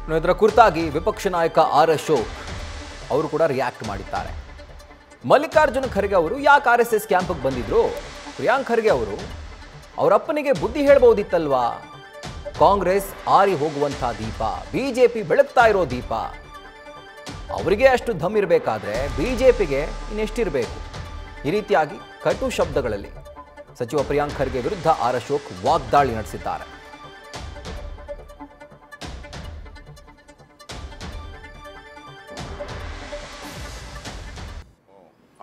ಇದರ ಕುರಿತಾಗಿ ವಿಪಕ್ಷ ನಾಯಕ ಆರ್ ಅಶೋಕ್ ಅವರು ಕೂಡ ರಿಯಾಕ್ಟ್ ಮಾಡಿದ್ದಾರೆ. ಮಲ್ಲಿಕಾರ್ಜುನ ಖರ್ಗೆ ಅವರು ಯಾಕೆ RSS ಕ್ಯಾಂಪ್ಗೆ ಬಂದಿದ್ರು? ಪ್ರಿಯಾಂಕ್ ಖರ್ಗೆ ಅವರು ಅವರಪ್ಪನಿಗೆ ಬುದ್ಧಿ ಹೇಳ್ಬೋದಿತ್ತಲ್ವಾ? ಕಾಂಗ್ರೆಸ್ ಆರಿ ಹೋಗುವಂಥ ದೀಪ, ಬಿಜೆಪಿ ಬೆಳಗ್ತಾ ಇರೋ ದೀಪ. ಅವರಿಗೆ ಅಷ್ಟು ಧಮ್ ಇರಬೇಕಾದ್ರೆ ಬಿಜೆಪಿಗೆ ಇನ್ನೆಷ್ಟಿರಬೇಕು? ಈ ರೀತಿಯಾಗಿ ಕಟು ಶಬ್ದಗಳಲ್ಲಿ ಸಚಿವ ಪ್ರಿಯಾಂಕ್ ಖರ್ಗೆ ವಿರುದ್ಧ ಆರ್ ಅಶೋಕ್ ವಾಗ್ದಾಳಿ ನಡೆಸಿದ್ದಾರೆ.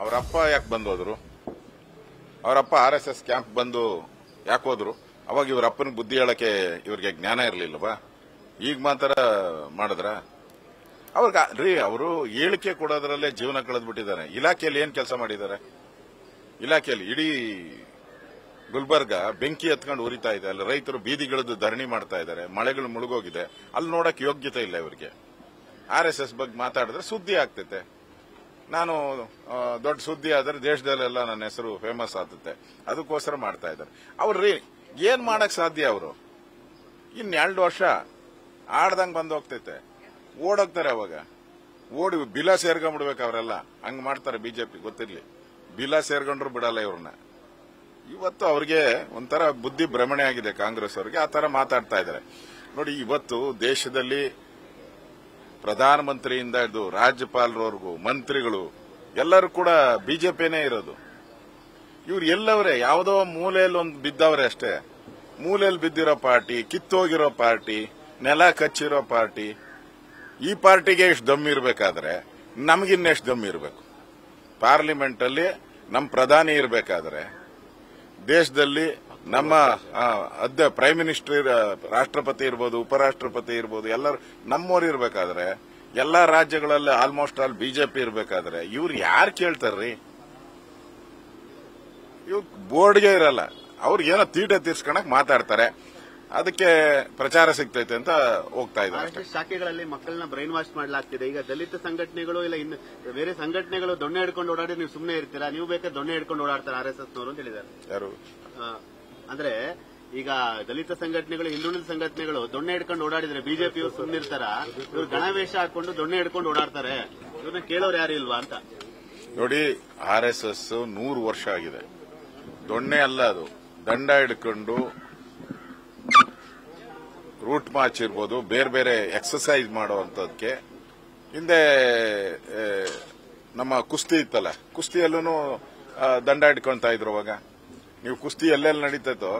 ಅವರಪ್ಪ ಯಾಕೆ ಬಂದು ಹೋದ್ರು? ಅವರಪ್ಪ RSS ಕ್ಯಾಂಪ್ ಬಂದು ಯಾಕೆ ಹೋದ್ರು? ಅವಾಗ ಇವ್ರ ಅಪ್ಪನಿಗೆ ಬುದ್ಧಿ ಹೇಳಕ್ಕೆ ಇವ್ರಿಗೆ ಜ್ಞಾನ ಇರಲಿಲ್ಲವಾ? ಈಗ ಮಾತ್ರ ಮಾಡಿದ್ರ? ಅವರು ಹೇಳಿಕೆ ಕೊಡೋದ್ರಲ್ಲೇ ಜೀವನ ಕಳೆದ್ಬಿಟ್ಟಿದ್ದಾರೆ. ಇಲಾಖೆಯಲ್ಲಿ ಏನ್ ಕೆಲಸ ಮಾಡಿದ್ದಾರೆ? ಇಲಾಖೆಯಲ್ಲಿ ಇಡೀ ಗುಲ್ಬರ್ಗ ಬೆಂಕಿ ಹತ್ಕೊಂಡು ಉರಿತಾ ಇದೆ. ಅಲ್ಲಿ ರೈತರು ಬೀದಿಗಿಳಿದು ಧರಣಿ ಮಾಡ್ತಾ ಇದ್ದಾರೆ. ಮಳೆಗಳು ಮುಳುಗೋಗಿದೆ. ಅಲ್ಲಿ ನೋಡಕ್ ಯೋಗ್ಯತೆ ಇಲ್ಲ ಇವರಿಗೆ. RSS ಬಗ್ಗೆ ಮಾತಾಡಿದ್ರೆ ಸುದ್ದಿ ಆಗ್ತೈತೆ. ನಾನು ದೊಡ್ಡ ಸುದ್ದಿ ಆದ್ರೆ ದೇಶದಲ್ಲೆಲ್ಲ ನನ್ನ ಹೆಸರು ಫೇಮಸ್ ಆಗ್ತೈತೆ. ಅದಕ್ಕೋಸ್ಕರ ಮಾಡ್ತಾ ಇದ್ದಾರೆ. ಅವ್ರಿ ಏನ್ ಮಾಡಕ್ ಸಾಧ್ಯ? ಅವರು ಇನ್2 ವರ್ಷ ಆಡ್ದಂಗ್ ಬಂದು ಹೋಗ್ತೈತೆ. ಓಡೋಗ್ತಾರೆ. ಅವಾಗ ಓಡಿ ಬಿಲ ಸೇರ್ಕೊಂಡ್ಬಿಡ್ಬೇಕು ಅವರೆಲ್ಲ. ಹಂಗ್ ಮಾಡ್ತಾರೆ ಬಿಜೆಪಿ. ಗೊತ್ತಿರ್ಲಿ, ಬಿಲ ಸೇರ್ಕೊಂಡ್ರು ಬಿಡಲ್ಲ ಇವ್ರನ್ನ. ಇವತ್ತು ಅವ್ರಿಗೆ ಒಂಥರ ಬುದ್ಧಿ ಭ್ರಮಣೆ ಆಗಿದೆ ಕಾಂಗ್ರೆಸ್ ಅವ್ರಿಗೆ. ಆ ತರ ಮಾತಾಡ್ತಾ ಇದ್ದಾರೆ. ನೋಡಿ, ಇವತ್ತು ದೇಶದಲ್ಲಿ ಪ್ರಧಾನಮಂತ್ರಿಯಿಂದ ಹಿಡಿದು ರಾಜ್ಯಪಾಲರವರೆಗೂ ಮಂತ್ರಿಗಳು ಎಲ್ಲರೂ ಕೂಡ ಬಿಜೆಪಿನೇ ಇರೋದು. ಇವ್ರು ಎಲ್ಲವರೇ ಯಾವುದೋ ಮೂಲೆಯಲ್ಲಿ ಒಂದು ಬಿದ್ದವ್ರೆ ಅಷ್ಟೇ. ಮೂಲೆಯಲ್ಲಿ ಬಿದ್ದಿರೋ ಪಾರ್ಟಿ, ಕಿತ್ತೋಗಿರೋ ಪಾರ್ಟಿ, ನೆಲ ಕಚ್ಚಿರೋ ಪಾರ್ಟಿ. ಈ ಪಾರ್ಟಿಗೆ ಎಷ್ಟು ದಮ್ ಇರಬೇಕಾದ್ರೆ ನಮಗಿನ್ನೆಷ್ಟು ದಮ್ ಇರಬೇಕು? ಪಾರ್ಲಿಮೆಂಟ್ ಅಲ್ಲಿ ನಮ್ಮ ಪ್ರಧಾನಿ ಇರಬೇಕಾದ್ರೆ, ದೇಶದಲ್ಲಿ ನಮ್ಮ ಪ್ರೈಮ್ ಮಿನಿಸ್ಟರ್, ರಾಷ್ಟ್ರಪತಿ ಇರ್ಬೋದು, ಉಪರಾಷ್ಟ್ರಪತಿ ಇರ್ಬೋದು, ಎಲ್ಲರೂ ನಮ್ಮವ್ರು ಇರಬೇಕಾದ್ರೆ, ಎಲ್ಲಾ ರಾಜ್ಯಗಳಲ್ಲಿ ಆಲ್ಮೋಸ್ಟ್ ಆಲ್ ಬಿಜೆಪಿ ಇರಬೇಕಾದ್ರೆ ಇವ್ರು ಯಾರು ಕೇಳ್ತಾರ್ರಿ? ಇವ್ ಬೋರ್ಡ್ಗೆ ಇರಲ್ಲ. ಅವ್ರಿಗೇನೋ ತೀಟೆ ತೀರ್ಸ್ಕೊಳಕ್ ಮಾತಾಡ್ತಾರೆ. ಅದಕ್ಕೆ ಪ್ರಚಾರ ಸಿಗ್ತೈತೆ ಅಂತ ಹೋಗ್ತಾ ಇದ್ದಾರೆ. ಶಾಖೆಗಳಲ್ಲಿ ಮಕ್ಕಳನ್ನ ಬ್ರೈನ್ ವಾಶ್ ಮಾಡಲಾಗ್ತಿದೆ. ಈಗ ದಲಿತ ಸಂಘಟನೆಗಳು ಇಲ್ಲ ಇನ್ನು ಬೇರೆ ಸಂಘಟನೆಗಳು ದೊಣ್ಣೆ ಹಿಡ್ಕೊಂಡು ಓಡಾಡಿ ನೀವು ಸುಮ್ಮನೆ ಇರ್ತೀರಾ? ನೀವು ಬೇಕಾದ್ರೆ ದೊಣ್ಣೆ ಹಿಡ್ಕೊಂಡು ಓಡಾಡ್ತಾರೆ RSSನವರು ಅಂತ ಹೇಳಿದ್ದಾರೆ. ಯಾರು? ಅಂದ್ರೆ ಈಗ ದಲಿತ ಸಂಘಟನೆಗಳು, ಹಿಂದುಳಿದ ಸಂಘಟನೆಗಳು ದೊಣ್ಣೆ ಹಿಡ್ಕೊಂಡು ಓಡಾಡಿದ್ರೆ ಬಿಜೆಪಿಯವರು ಸುಮ್ಮನಿರ್ತಾರ? ಇವ್ರು ಗಣವೇಶ ಹಾಕೊಂಡು ದೊಣ್ಣೆ ಹಿಡ್ಕೊಂಡು ಓಡಾಡ್ತಾರೆ. ಇವ್ರನ್ನ ಕೇಳೋರು ಯಾರು ಇಲ್ವಾ ಅಂತ. ನೋಡಿ, RSS 100 ವರ್ಷ ಆಗಿದೆ. ದೊಣ್ಣೆ ಅಲ್ಲ ಅದು. ದಂಡ ಹಿಡ್ಕೊಂಡು ರೂಟ್ ಮಾರ್ಚ್ ಇರ್ಬೋದು, ಬೇರೆ ಬೇರೆ ಎಕ್ಸರ್ಸೈಸ್ ಮಾಡುವಂತದಕ್ಕೆ. ಹಿಂದೆ ನಮ್ಮ ಕುಸ್ತಿ ಇತ್ತಲ್ಲ, ಕುಸ್ತಿಯಲ್ಲೂ ದಂಡ ಇಟ್ಕೊಂತ ಇದ್ರು. ಅವಾಗ ನೀವು ಕುಸ್ತಿ ಎಲ್ಲೆಲ್ಲಿ ನಡೀತೈತೋ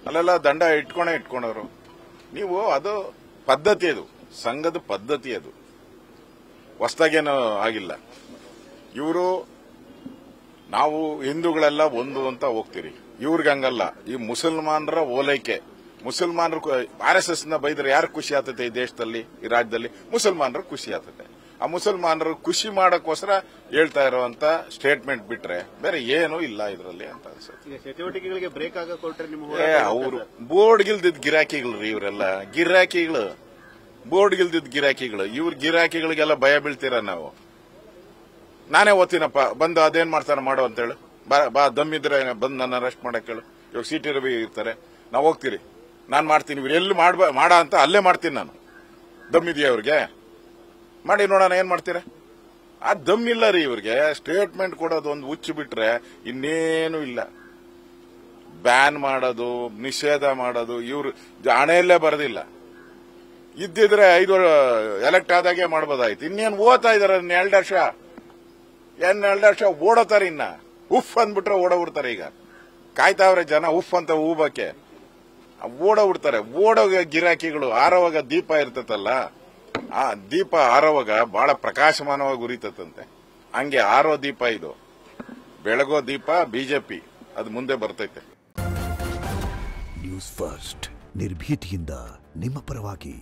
ಅಲ್ಲೆಲ್ಲ ದಂಡ ಇಟ್ಕೊಂಡವ್ರು ನೀವು. ಅದು ಪದ್ಧತಿ, ಅದು ಸಂಘದ ಪದ್ಧತಿ. ಅದು ಹೊಸದಾಗೇನೂ ಆಗಿಲ್ಲ. ಇವರು ನಾವು ಹಿಂದೂಗಳೆಲ್ಲ ಒಂದು ಅಂತ ಹೋಗ್ತೀರಿ. ಇವ್ರಿಗೆ ಹಂಗಲ್ಲ. ಈ ಮುಸಲ್ಮಾನರ ಓಲೈಕೆ. ಮುಸಲ್ಮಾನರು RSS ಬೈದ್ರೆ ಯಾರು ಖುಷಿ ಆಗ್ತೈತೆ? ಈ ದೇಶದಲ್ಲಿ, ಈ ರಾಜ್ಯದಲ್ಲಿ ಮುಸಲ್ಮಾನರು ಖುಷಿ ಆಗ್ತೈತೆ. ಆ ಮುಸಲ್ಮಾನರು ಖುಷಿ ಮಾಡಕ್ಕೋಸ್ಕರ ಹೇಳ್ತಾ ಇರುವಂತ ಸ್ಟೇಟ್ಮೆಂಟ್ ಬಿಟ್ರೆ ಬೇರೆ ಏನೂ ಇಲ್ಲ ಇದರಲ್ಲಿ ಅಂತ ಅನ್ಸುತ್ತೆ. ಚಟುವಟಿಕೆಗಳಿಗೆ ಬ್ರೇಕ್ ಕೊಟ್ರೆ ಅವರು ಬೋರ್ಡ್ ಗಿಲ್ದಿದ್ ಗಿರಾಕಿಗಳ್ರಿ ಇವರೆಲ್ಲ. ಗಿರಾಕಿಗಳು, ಬೋರ್ಡ್ ಗಿಲ್ದಿದ್ ಗಿರಾಕಿಗಳು. ಇವ್ರ ಗಿರಾಕಿಗಳಿಗೆಲ್ಲ ಭಯ ಬೀಳ್ತೀರ ನಾವು. ನಾನೇ ಓದ್ತೀನಪ್ಪ, ಬಂದು ಅದೇನ್ ಮಾಡ್ತಾರ ಮಾಡೋ ಅಂತ ಹೇಳು. ಬಾ ದಮ್ಮಿದ್ರೆ ಬಂದು ನನ್ನ ಅರೆಸ್ಟ್ ಮಾಡಕ್ ಹೇಳು. ಇವಾಗ CT ರವಿ ಇರ್ತಾರೆ, ನಾವು ಹೋಗ್ತೀರಿ, ನಾನ್ ಮಾಡ್ತೀನಿ. ಇವ್ರು ಎಲ್ಲಿ ಮಾಡ ಅಂತ ಅಲ್ಲೇ ಮಾಡ್ತೀನಿ ನಾನು. ದಮ್ಮಿದೆಯಾ ಇವ್ರಿಗೆ? ಮಾಡಿ ನೋಡೋಣ, ಏನ್ ಮಾಡ್ತೀರಾ? ಆ ದಮ್ ಇಲ್ಲ ರೀ ಇವ್ರಿಗೆ. ಸ್ಟೇಟ್ಮೆಂಟ್ ಕೊಡೋದು ಒಂದು ಹುಚ್ಚು ಬಿಟ್ರೆ ಇನ್ನೇನು ಇಲ್ಲ. ಬ್ಯಾನ್ ಮಾಡೋದು, ನಿಷೇಧ ಮಾಡೋದು ಇವ್ರು ಹಣೆಯಲ್ಲೇ ಬರೋದಿಲ್ಲ. ಇದ್ದಿದ್ರೆ 5 ಎಲೆಕ್ಟ್ ಆದಾಗೆ ಮಾಡ್ಬೋದಾಯ್ತು. ಇನ್ನೇನು ಓದ್ತಾ ಇದಾರೆ? 2 ವರ್ಷ ಓಡೋತಾರೆ. ಇನ್ನ ಉಫ್ ಅಂದ್ಬಿಟ್ರೆ ಓಡೋಗ್ಬಿಡ್ತಾರೆ. ಈಗ ಕಾಯ್ತಾವ್ರೆ ಜನ ಉಫ್ ಅಂತ ಹೂಬಕ್ಕೆ. ಓಡೋಗ್ಬಿಡ್ತಾರೆ. ಓಡೋ ಗಿರಾಕಿಗಳು. ಆರೋವಾಗ ದೀಪ ಇರ್ತತಲ್ಲ, ಆ ದೀಪ ಆರೋವಾಗ ಬಹಳ ಪ್ರಕಾಶಮಾನವಾಗಿ ಉರಿತಂತೆ. ಹಂಗೆ ಆರೋ ದೀಪ ಇದು. ಬೆಳಗೋ ದೀಪ ಬಿಜೆಪಿ. ಅದು ಮುಂದೆ ಬರ್ತೈತೆ. ನ್ಯೂಸ್ ಫಸ್ಟ್, ನಿರ್ಭೀತಿಯಿಂದ ನಿಮ್ಮ ಪರವಾಗಿ.